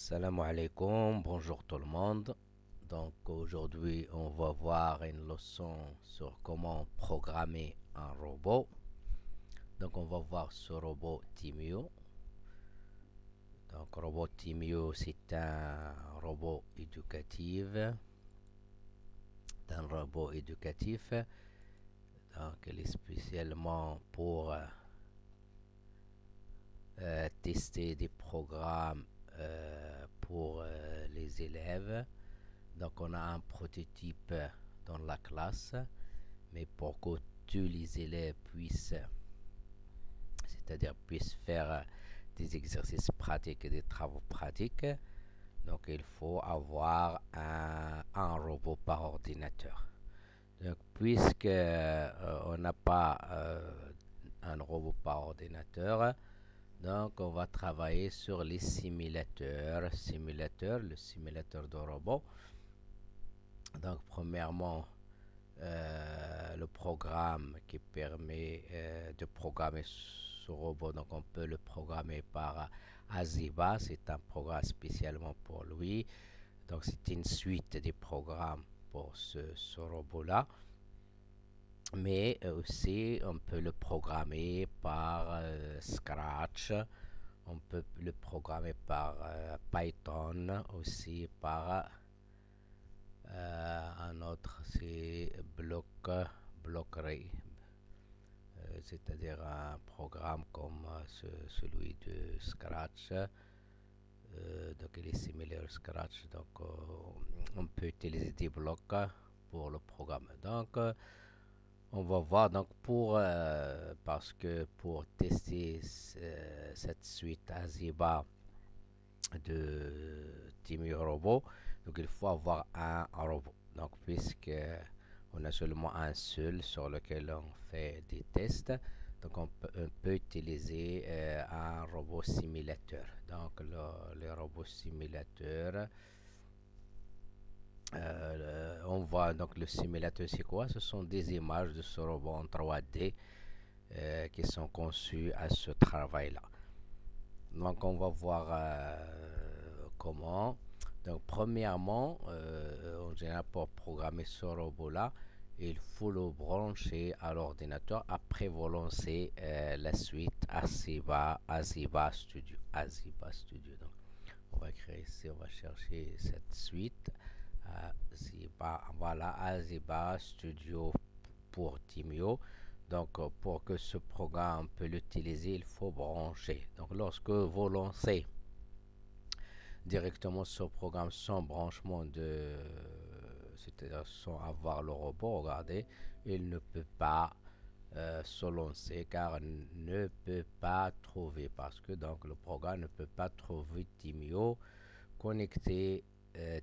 Salam alaikum, bonjour tout le monde. Donc aujourd'hui on va voir une leçon sur comment programmer un robot. Donc on va voir ce robot Timio. Donc robot Timio c'est un robot éducatif. Donc il est spécialement pour tester des programmes pour les élèves. Donc on a un prototype dans la classe, mais pour que tous les élèves puissent faire des exercices pratiques et des travaux pratiques, donc il faut avoir un robot par ordinateur. Donc puisque on n'a pas un robot par ordinateur, donc on va travailler sur les le simulateur de robot. Donc premièrement, le programme qui permet de programmer ce robot. Donc on peut le programmer par Aziba, c'est un programme spécialement pour lui. Donc c'est une suite de programmes pour ce robot-là. Mais aussi on peut le programmer par Scratch, on peut le programmer par Python, aussi par un autre, c'est Blockray, c'est-à-dire un programme comme celui de Scratch. Donc il est similaire au Scratch. Donc on peut utiliser des blocs pour le programme. Donc on va voir donc parce que pour tester cette suite Aziba de Timmy Robot, donc il faut avoir un robot. Donc puisque on a seulement un seul sur lequel on fait des tests, donc on peut utiliser un robot simulateur. Donc le robot simulateur, on voit donc le simulateur c'est quoi? Ce sont des images de ce robot en 3D qui sont conçues à ce travail-là. Donc on va voir comment. Donc premièrement, en général pour programmer ce robot-là, il faut le brancher à l'ordinateur. Après vous lancez la suite Aziba Studio. Aziba Studio. Donc on va créer ici, on va chercher cette suite. Voilà, Aziba Studio pour Timio. Donc, pour que ce programme peut l'utiliser, il faut brancher. Donc, lorsque vous lancez directement ce programme sans branchement c'est-à-dire sans avoir le robot, regardez, il ne peut pas se lancer car il ne peut pas trouver parce que donc le programme ne peut pas trouver Timio connecter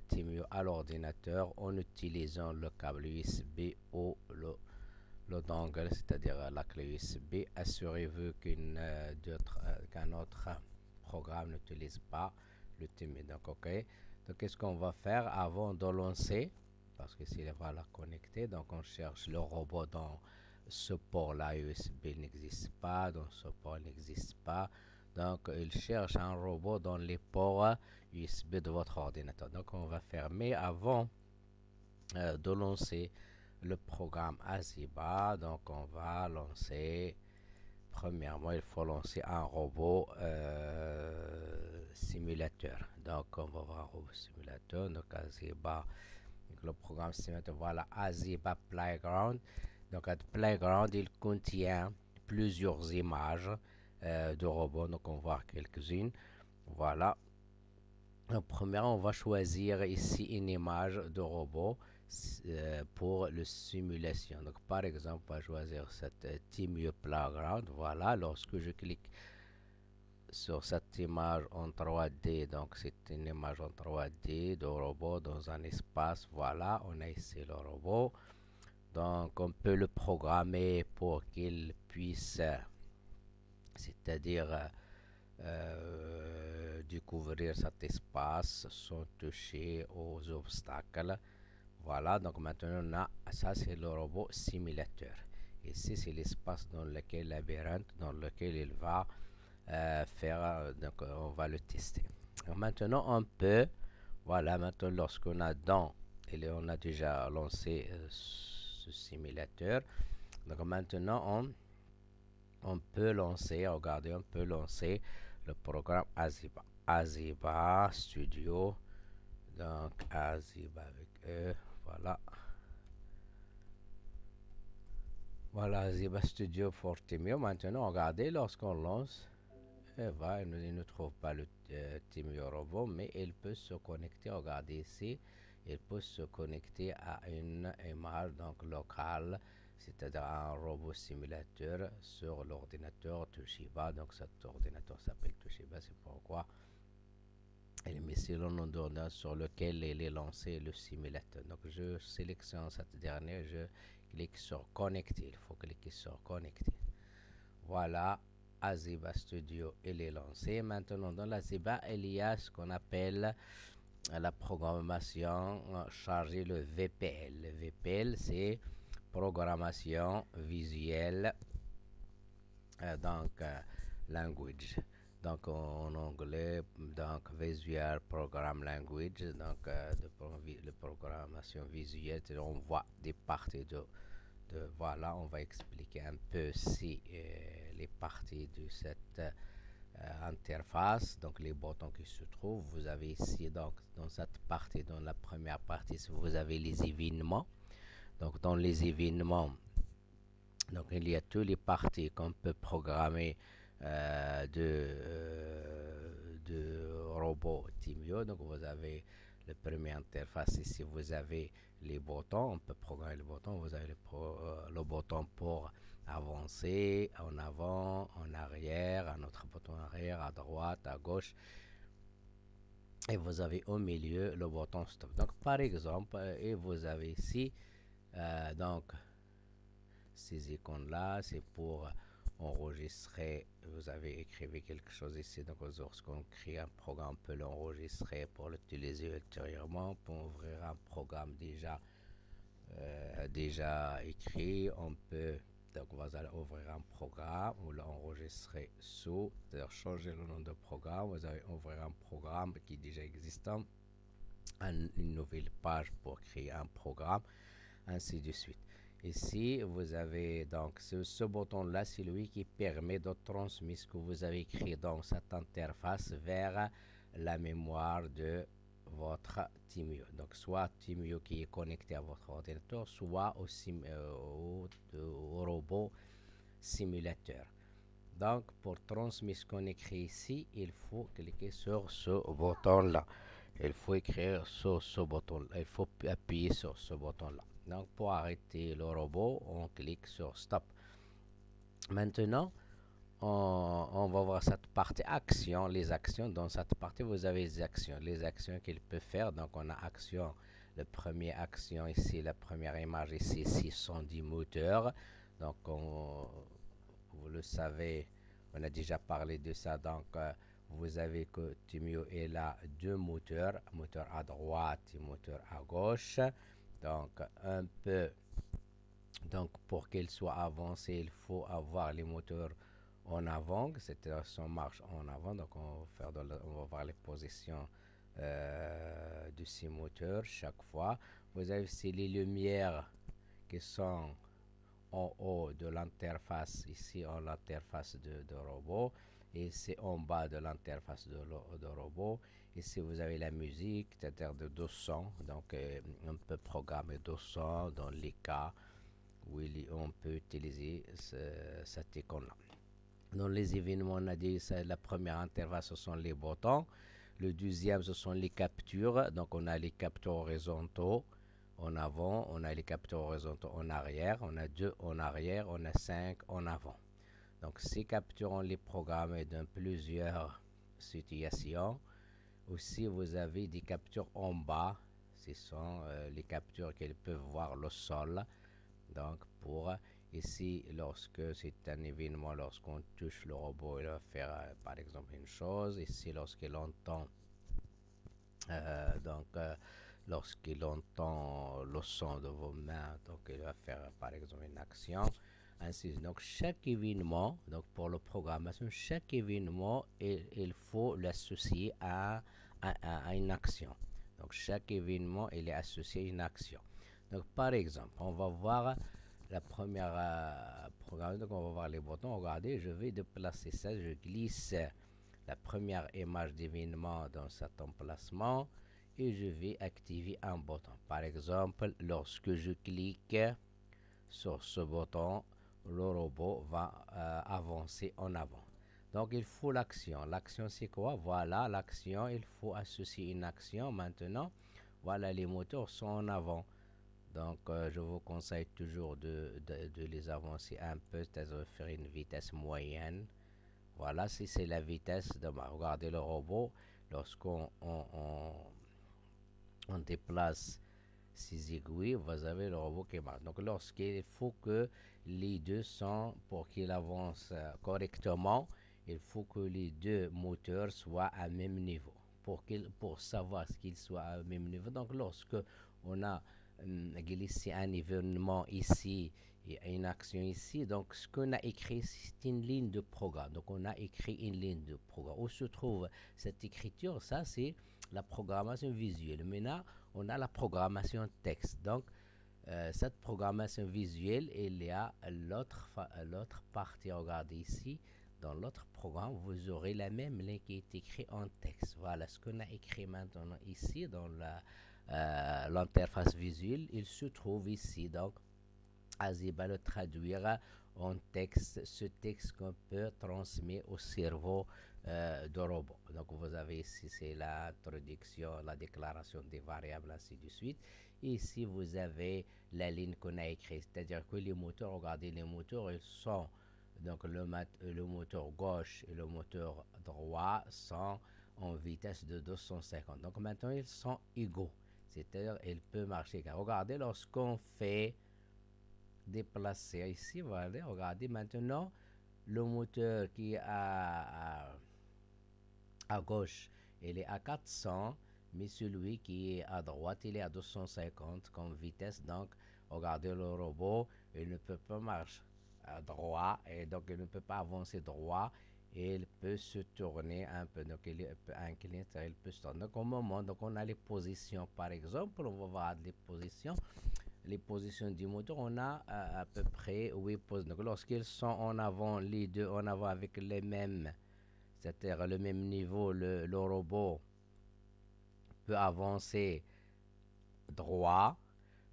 Timio à l'ordinateur en utilisant le câble USB ou le dongle, c'est-à-dire la clé USB. Assurez-vous qu'un autre programme n'utilise pas le Timio. Donc, ok. Donc, qu'est-ce qu'on va faire avant de lancer? Parce que s'il va la connecter, donc on cherche le robot dans ce port-là. USB n'existe pas, dans ce port n'existe pas. Donc, il cherche un robot dans les ports USB de votre ordinateur. Donc, on va fermer avant de lancer le programme Aziba. Donc, on va lancer. Premièrement, il faut lancer un robot simulateur. Donc, on va voir un robot simulateur. Donc, Aziba. Donc, le programme simulateur, voilà, Aziba Playground. Donc, Playground, il contient plusieurs images de robots. Donc, on va voir quelques-unes. Voilà. Donc, premièrement, on va choisir ici une image de robot pour la simulation. Donc, par exemple, on va choisir cette Timio Playground. Voilà. Lorsque je clique sur cette image en 3D, donc c'est une image en 3D de robot dans un espace. Voilà, on a ici le robot. Donc on peut le programmer pour qu'il puisse, c'est-à-dire découvrir cet espace sans toucher aux obstacles. Voilà, donc maintenant on a, ça c'est le robot simulateur. Ici c'est l'espace dans lequel, labyrinthe dans lequel il va faire, donc on va le tester. Maintenant, on peut, voilà, maintenant lorsqu'on a dans, et on a déjà lancé ce simulateur, donc maintenant on peut lancer, regardez, on peut lancer le programme Aziba. Aziba Studio, donc Aziba avec E, voilà. Voilà, Aziba Studio for Timio. Maintenant, regardez, lorsqu'on lance, il ne trouve pas le Timio robot, mais il peut se connecter, regardez ici, il peut se connecter à une image donc locale, c'est-à-dire un robot simulateur sur l'ordinateur Toshiba. Donc cet ordinateur s'appelle Toshiba, c'est pourquoi il met ici le nom d'ordinateur sur lequel il est lancé le simulateur. Donc je sélectionne cette dernière, je clique sur connecter, il faut cliquer sur connecter. Voilà, Aziba Studio, il est lancé. Maintenant, dans l'Aziba, il y a ce qu'on appelle la programmation chargée le VPL. Le VPL, c'est programmation visuelle, language. Donc en anglais, donc Visual Program Language, donc de programmation visuelle, on voit des parties voilà, on va expliquer un peu si les parties de cette interface, donc les boutons qui se trouvent. Vous avez ici, donc dans cette partie, dans la première partie, vous avez les événements. Donc dans les événements, donc il y a tous les parties qu'on peut programmer de robot Timio. Donc vous avez le premier interface ici, vous avez les boutons, on peut programmer les boutons, vous avez le bouton pour avancer, en avant, en arrière, un autre bouton arrière, à droite, à gauche, et vous avez au milieu le bouton stop. Donc par exemple, et vous avez ici, donc ces icônes-là, c'est pour enregistrer. Vous avez écrit quelque chose ici, donc lorsqu'on crée un programme, on peut l'enregistrer pour l'utiliser ultérieurement. Pour ouvrir un programme déjà écrit, on peut, donc vous allez ouvrir un programme, vous l'enregistrer sous, c'est-à-dire changer le nom de programme, vous allez ouvrir un programme qui est déjà existant, une nouvelle page pour créer un programme, ainsi de suite. Ici, vous avez donc ce bouton-là, c'est lui qui permet de transmettre ce que vous avez écrit dans cette interface vers la mémoire de votre Timio. Donc, soit Timio qui est connecté à votre ordinateur, soit au robot simulateur. Donc, pour transmettre ce qu'on écrit ici, il faut cliquer sur ce bouton-là. Il faut écrire sur ce bouton-là. Il faut appuyer sur ce bouton-là. Donc, pour arrêter le robot, on clique sur Stop. Maintenant, on va voir cette partie action, les actions. Dans cette partie, vous avez les actions qu'il peut faire. Donc, on a action, le premier action ici, la première image ici, 610 moteurs. Donc, vous le savez, on a déjà parlé de ça. Donc, vous avez que Timio est là deux moteurs, moteur à droite et moteur à gauche. Donc, un peu, donc pour qu'il soit avancé, il faut avoir les moteurs en avant, c'est-à-dire son marche en avant. Donc, on va voir les positions de ces moteurs chaque fois. Vous avez aussi les lumières qui sont en haut de l'interface, ici en l'interface de robot, et c'est en bas de l'interface de robot. Ici vous avez la musique, c'est-à-dire de 200, donc on peut programmer 200 dans les cas où on peut utiliser cette icône-là. Dans les événements, on a dit la première interface, ce sont les boutons. Le deuxième, ce sont les captures. Donc on a les captures horizontaux en avant, on a les capteurs horizontaux en arrière, on a deux en arrière, on a 5 en avant. Donc ces captures, on les programme dans plusieurs situations. Aussi, vous avez des captures en bas, ce sont les captures qu'ils peuvent voir le sol. Donc pour ici, lorsque c'est un événement, lorsqu'on touche le robot, il va faire par exemple une chose. Ici, lorsqu'il entend lorsqu'il entend le son de vos mains, donc il va faire par exemple une action. ainsi. Donc chaque événement, donc pour la programmation, chaque événement, il faut l'associer à une action. Donc chaque événement, il est associé à une action. Donc par exemple, on va voir la première programme, donc on va voir les boutons. Regardez, je vais déplacer ça, je glisse la première image d'événement dans cet emplacement et je vais activer un bouton. Par exemple, lorsque je clique sur ce bouton, le robot va avancer en avant. Donc il faut l'action. L'action c'est quoi? Voilà l'action. Il faut associer une action. Maintenant, voilà les moteurs sont en avant. Donc je vous conseille toujours de les avancer un peu, c'est-à-dire faire une vitesse moyenne. Voilà, si c'est la vitesse de regardez le robot, lorsqu'on on déplace ces aiguilles, vous avez le robot qui marche. Donc lorsqu'il faut que les deux sont, pour qu'il avance correctement, il faut que les deux moteurs soient à même niveau. Pour savoir ce qu'ils soient à même niveau. Donc lorsque on a glissé un événement ici et une action ici, donc ce qu'on a écrit, c'est une ligne de programme. Donc on a écrit une ligne de programme. Où se trouve cette écriture? Ça, c'est la programmation visuelle. Maintenant, on a la programmation texte. Donc, cette programmation visuelle, il y a l'autre partie. Regardez ici, dans l'autre programme, vous aurez la même ligne qui est écrite en texte. Voilà ce qu'on a écrit maintenant ici dans l'interface visuelle. Il se trouve ici. Donc, Aziz va le traduire en texte, ce texte qu'on peut transmettre au cerveau de robot. Donc vous avez ici, c'est l'introduction, la déclaration des variables, ainsi de suite. Et ici, vous avez la ligne qu'on a écrite, c'est-à-dire que les moteurs, regardez, les moteurs, ils sont, donc le moteur gauche et le moteur droit sont en vitesse de 250. Donc maintenant, ils sont égaux, c'est-à-dire ils peuvent marcher. Regardez, lorsqu'on fait déplacer ici, voilà, regardez maintenant le moteur qui est à gauche, il est à 400, mais celui qui est à droite, il est à 250 comme vitesse. Donc, regardez le robot, il ne peut pas marcher à droit et donc il ne peut pas avancer droit. Et il peut se tourner un peu, donc il peut incliner, il peut se tourner. Donc, au moment, donc on a les positions, par exemple, on va voir les positions du moteur, on a à peu près 8 positions. Donc, lorsqu'ils sont en avant, les deux en avant avec les mêmes, c'est-à-dire le même niveau, le robot peut avancer droit.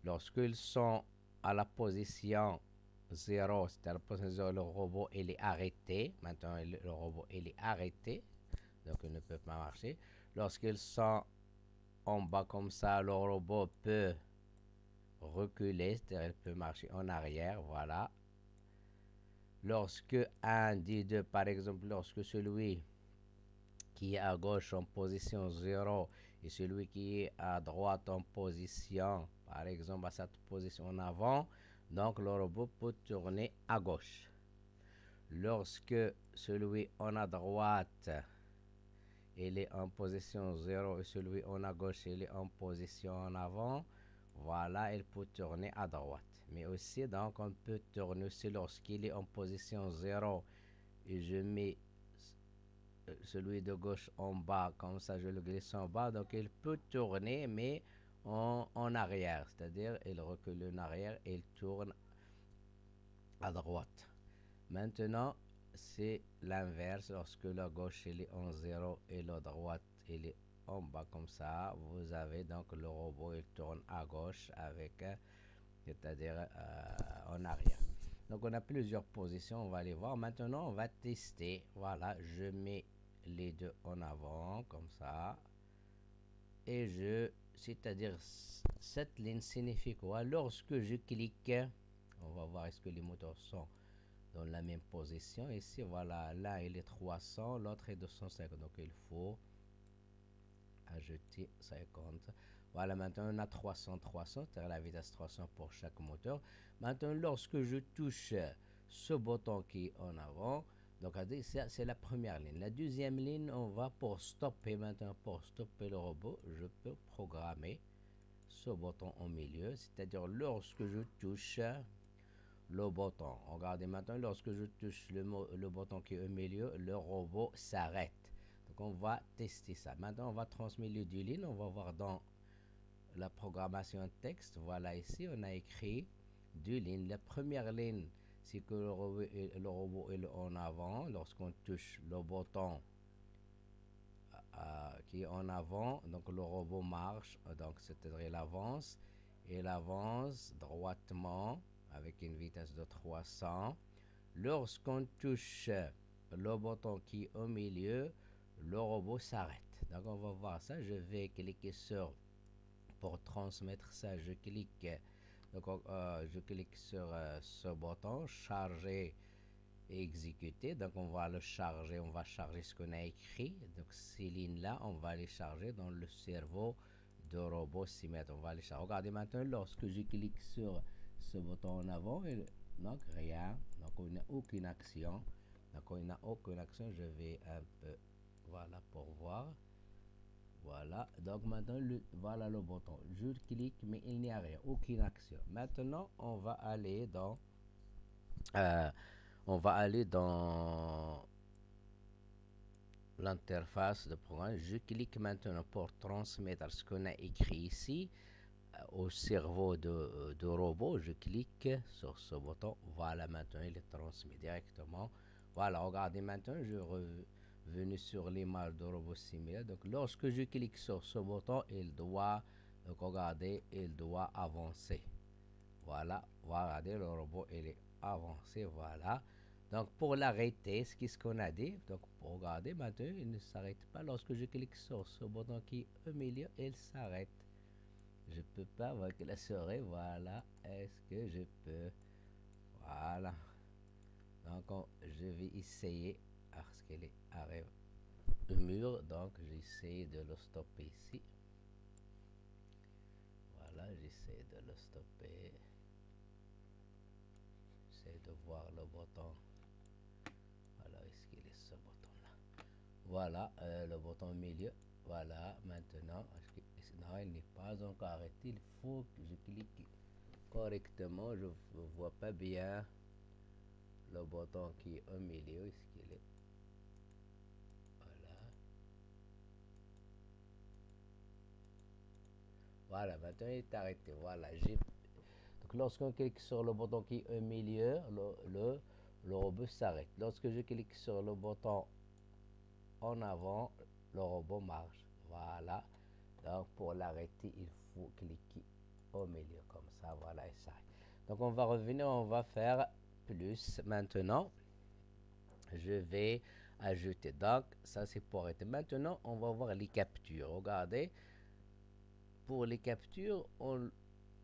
Lorsqu'ils sont à la position 0, c'est-à-dire la position 0, le robot il est arrêté. Maintenant, le robot il est arrêté, donc il ne peut pas marcher. Lorsqu'ils sont en bas comme ça, le robot peut reculer, c'est-à-dire il peut marcher en arrière, voilà. Lorsque un des deux, par exemple, lorsque celui qui est à gauche en position 0 et celui qui est à droite en position, par exemple, à cette position en avant, donc le robot peut tourner à gauche. Lorsque celui en à droite, il est en position 0 et celui en à gauche, il est en position en avant, voilà, il peut tourner à droite. Mais aussi, donc, on peut tourner aussi lorsqu'il est en position 0 et je mets celui de gauche en bas, comme ça je le glisse en bas, donc il peut tourner, mais en arrière, c'est-à-dire il recule en arrière et il tourne à droite. Maintenant, c'est l'inverse, lorsque la gauche il est en 0 et la droite il est en bas comme ça, vous avez donc le robot il tourne à gauche avec, c'est-à-dire en arrière. Donc on a plusieurs positions, on va les voir. Maintenant on va tester. Voilà, je mets les deux en avant comme ça. Et c'est-à-dire cette ligne signifie quoi? Lorsque je clique, on va voir est-ce que les moteurs sont dans la même position. Ici, voilà, là il est 300, l'autre est 250. Donc il faut ajouter 50. Voilà, maintenant on a 300, 300, c'est-à-dire la vitesse 300 pour chaque moteur. Maintenant, lorsque je touche ce bouton qui est en avant, donc c'est la première ligne. La deuxième ligne, on va pour stopper maintenant, pour stopper le robot, je peux programmer ce bouton au milieu, c'est-à-dire lorsque je touche, le bouton. Regardez maintenant, lorsque je touche le bouton qui est au milieu, le robot s'arrête. Donc on va tester ça. Maintenant, on va transmettre le ligne. On va voir dans la programmation texte. Voilà, ici, on a écrit deux lignes. La première ligne, c'est que le robot est en avant. Lorsqu'on touche le bouton qui est en avant, donc le robot marche, donc c'est-à-dire il avance droitement avec une vitesse de 300. Lorsqu'on touche le bouton qui est au milieu, le robot s'arrête. Donc on va voir ça. Je vais cliquer sur pour transmettre ça. Je clique sur ce bouton charger et exécuter. Donc on va le charger, on va charger ce qu'on a écrit. Donc ces lignes là, on va les charger dans le cerveau de robot Simet. On va les charger. Regardez maintenant, lorsque je clique sur ce bouton en avant, donc rien, donc on n'a aucune action. Donc on n'a aucune action. Je vais un peu, voilà, pour voir. Voilà, donc maintenant, voilà le bouton. Je clique, mais il n'y a rien, aucune action. Maintenant, euh, on va aller dans l'interface de programme. Je clique maintenant pour transmettre ce qu'on a écrit ici au cerveau de robot. Je clique sur ce bouton. Voilà, maintenant, il est transmis directement. Voilà, regardez maintenant, je revenu sur l'image de robot similaire. Donc, lorsque je clique sur ce bouton, donc regardez, il doit avancer. Voilà, regardez, le robot, il est avancé, voilà. Donc, pour l'arrêter, ce qu'on a dit, donc, pour regarder, maintenant, il ne s'arrête pas. Lorsque je clique sur ce bouton qui est au milieu, il s'arrête. Je peux pas voir que la souris, voilà. Est-ce que je peux? Voilà. Donc, je vais essayer, parce qu'il arrive au mur, donc j'essaie de le stopper ici. Voilà, j'essaie de le stopper. J'essaie de voir le bouton. Voilà, est-ce qu'il est ce bouton-là? Voilà, le bouton au milieu. Voilà, maintenant, non, il n'est pas encore arrêté. Il faut que je clique correctement. Je ne vois pas bien le bouton qui est au milieu. Est-ce qu'il est? Voilà. Voilà, maintenant il est arrêté. Voilà, donc lorsqu'on clique sur le bouton qui est au milieu, le robot s'arrête. Lorsque je clique sur le bouton en avant, le robot marche. Voilà. Donc pour l'arrêter, il faut cliquer au milieu comme ça. Voilà, et ça. Donc on va revenir, on va faire plus maintenant. Je vais ajouter. Donc ça c'est pour arrêter. Maintenant on va voir les captures. Regardez, pour les captures,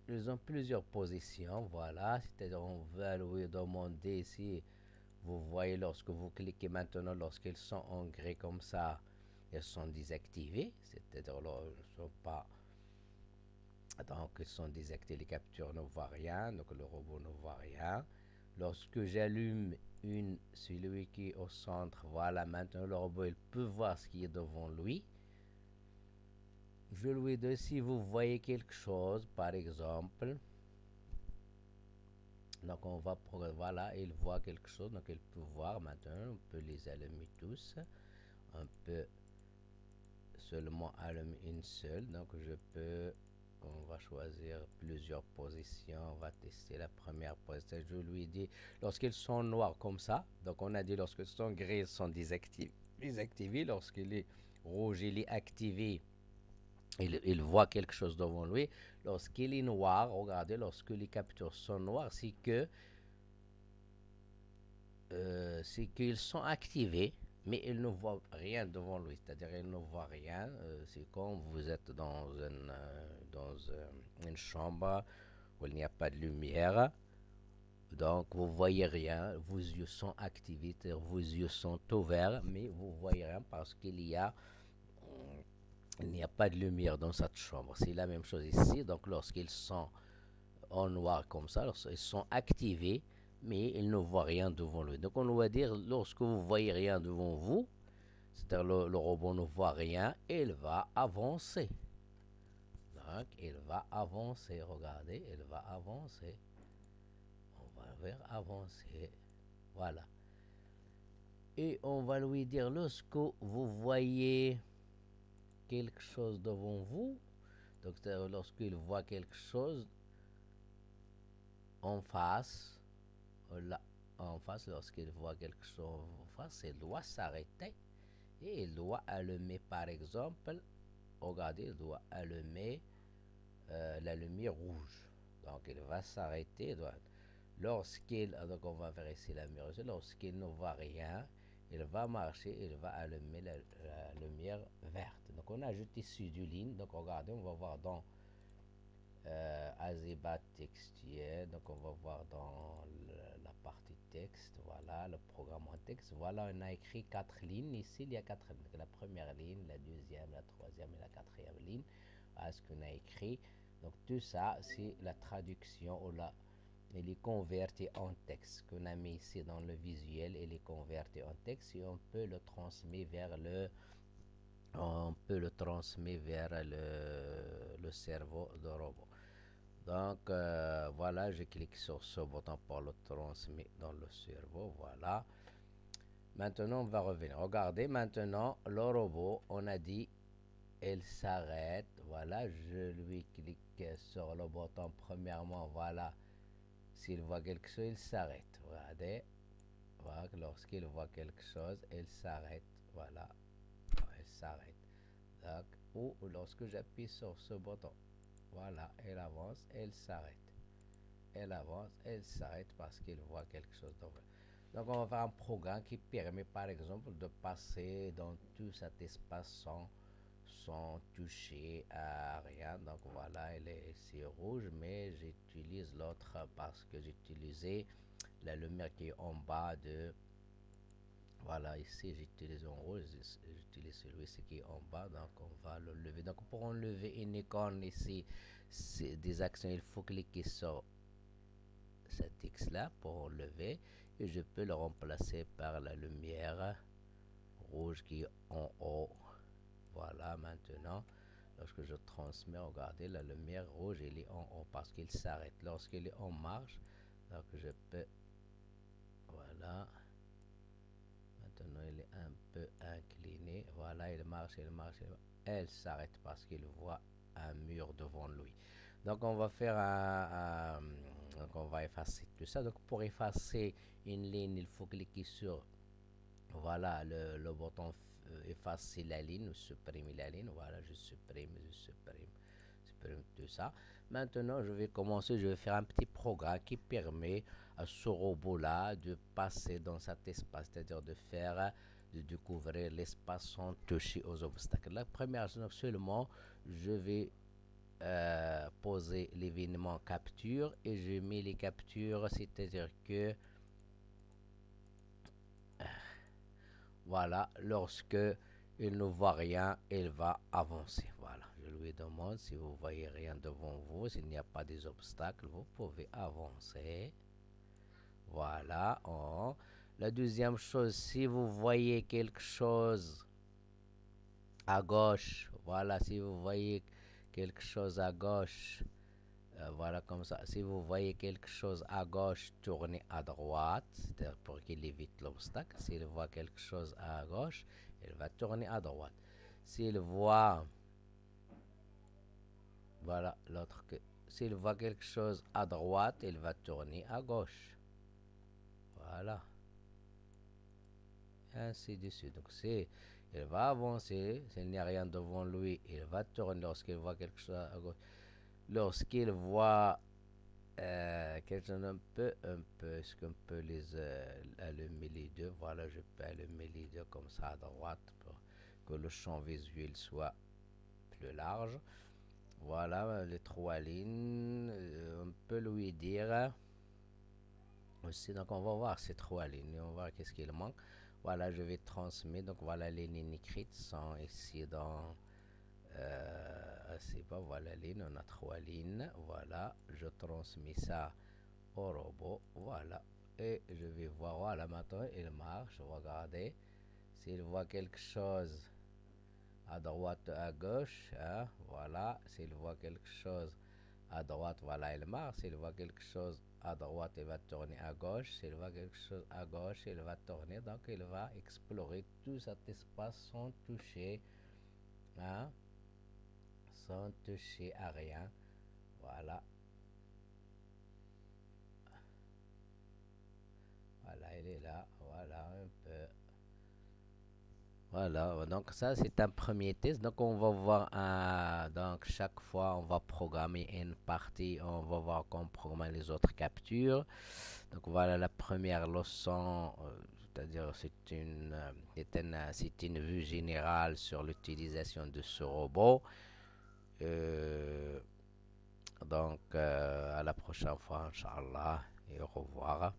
ils ont plusieurs positions. Voilà, c'est-à-dire on va lui demander si vous voyez lorsque vous cliquez maintenant, lorsqu'ils sont en gris comme ça, elles sont désactivées. C'est-à-dire ils ne sont pas. Donc ils sont désactivés, les captures ne voient rien, donc le robot ne voit rien. Lorsque j'allume celui qui est au centre, voilà, maintenant le robot il peut voir ce qui est devant lui. Je lui dis si vous voyez quelque chose, par exemple. Donc on va voilà, il voit quelque chose, donc il peut voir maintenant. On peut les allumer tous. On peut seulement allumer une seule. Donc on va choisir plusieurs positions. On va tester la première position. Je lui dis, lorsqu'ils sont noirs comme ça, donc on a dit lorsqu'ils sont gris, ils sont désactivés. Lorsqu'il est rouge, il est activé. Il voit quelque chose devant lui. Lorsqu'il est noir, regardez, lorsque les captures sont noires, c'est qu'ils sont activés, mais ils ne voient rien devant lui. C'est-à-dire qu'ils ne voient rien. C'est comme vous êtes une chambre où il n'y a pas de lumière. Donc vous voyez rien. Vos yeux sont activés, vos yeux sont ouverts, mais vous voyez rien parce il n'y a pas de lumière dans cette chambre. C'est la même chose ici. Donc lorsqu'ils sont en noir comme ça, lorsqu'ils sont activés, mais ils ne voient rien devant lui. Donc on va dire, lorsque vous voyez rien devant vous, c'est-à-dire le robot ne voit rien, il va avancer. Donc il va avancer, regardez, il va avancer. On va vers avancer. Voilà. Et on va lui dire, lorsque vous voyez quelque chose devant vous, donc lorsqu'il voit quelque chose en face, là, en face, lorsqu'il voit quelque chose en face, il doit s'arrêter et il doit allumer, par exemple, regardez, il doit allumer la lumière rouge. Donc il va s'arrêter. Lorsqu'il, donc on va faire ici la lumière, lorsqu'il ne voit rien, il va marcher, il va allumer la lumière verte. Donc on ajoute ici du ligne. Donc regardez, on va voir dans Azibat textuel. Donc on va voir dans la partie texte, voilà, le programme en texte. Voilà, on a écrit 4 lignes. Ici, il y a 4 lignes. La première ligne, la deuxième, la troisième et la quatrième ligne. Voilà ce qu'on a écrit. Donc tout ça, c'est la traduction ou la il est converti en texte qu'on a mis ici dans le visuel. Il est converti en texte et on peut le transmettre vers le cerveau de robot. Donc voilà, je clique sur ce bouton pour le transmettre dans le cerveau. Voilà. Maintenant, on va revenir. Regardez, maintenant, le robot, on a dit, il s'arrête. Voilà, je lui clique sur le bouton premièrement. Voilà. S'il voit quelque chose, il s'arrête. Regardez. Voilà, lorsqu'il voit quelque chose, il s'arrête. Voilà. Il s'arrête. Donc, ou lorsque j'appuie sur ce bouton. Voilà, elle avance, elle s'arrête. Elle avance, elle s'arrête parce qu'il voit quelque chose d'autre. Donc, on va faire un programme qui permet, par exemple, de passer dans tout cet espace sans toucher à rien. Donc, voilà, elle est ici rouge, mais j'utilise l'autre parce que j'utilisais la lumière qui est en bas de. Voilà, ici j'utilise en rouge, j'utilise celui-ci qui est en bas, donc on va le lever. Donc pour enlever une icône ici, c'est des actions, il faut cliquer sur cet X-là pour enlever et je peux le remplacer par la lumière rouge qui est en haut. Voilà, maintenant, lorsque je transmets, regardez, la lumière rouge, elle est en haut parce qu'il s'arrête. Lorsqu'il est en marche, donc je peux, voilà. Maintenant, il est un peu incliné. Voilà, il marche, il marche, il marche. Elle s'arrête parce qu'il voit un mur devant lui. Donc, on va faire donc, on va effacer tout ça. Donc, pour effacer une ligne, il faut cliquer sur, voilà, le bouton effacer la ligne ou supprimer la ligne. Voilà, je supprime tout ça. Maintenant, je vais commencer, je vais faire un petit programme qui permet à ce robot-là de passer dans cet espace, c'est-à-dire de découvrir l'espace sans toucher aux obstacles. La première chose, seulement, je vais poser l'événement capture et je mets les captures, c'est-à-dire que, voilà, lorsque il ne voit rien, il va avancer. Voilà, je lui demande si vous voyez rien devant vous, s'il n'y a pas des obstacles, vous pouvez avancer. Voilà. La deuxième chose, si vous voyez quelque chose à gauche, voilà, si vous voyez quelque chose à gauche, voilà comme ça. Si vous voyez quelque chose à gauche, tournez à droite, c'est-à-dire pour qu'il évite l'obstacle. S'il voit quelque chose à gauche, il va tourner à droite. S'il voit, voilà, s'il voit quelque chose à droite, il va tourner à gauche. Voilà. Ainsi de suite. Donc, il va avancer. S'il n'y a rien devant lui, il va tourner lorsqu'il voit quelque chose à gauche. Lorsqu'il voit quelque chose est-ce qu'on peut allumer les deux? Voilà, je peux allumer les deux comme ça à droite pour que le champ visuel soit plus large. Voilà les 3 lignes. On peut lui dire aussi, donc on va voir ces 3 lignes, on va voir qu'est-ce qu'il manque. Voilà, je vais transmettre, donc voilà les lignes écrites sont ici dans, c'est pas, voilà les lignes, on a 3 lignes, voilà, je transmets ça au robot, voilà, et je vais voir, voilà, maintenant il marche, regardez, s'il voit quelque chose à droite, à gauche, hein, voilà, s'il voit quelque chose à droite, voilà, il marche. S'il voit quelque chose à droite, il va tourner à gauche. S'il voit quelque chose à gauche, il va tourner. Donc, il va explorer tout cet espace sans toucher, hein, sans toucher à rien. Voilà, voilà, il est là. Voilà, un peu. Voilà, donc ça c'est un premier test. Donc on va voir donc chaque fois on va programmer une partie, on va voir comment programmer les autres captures. Donc voilà la première leçon, c'est-à-dire c'est une vue générale sur l'utilisation de ce robot. Euh, donc à la prochaine fois, Inch'Allah, et au revoir.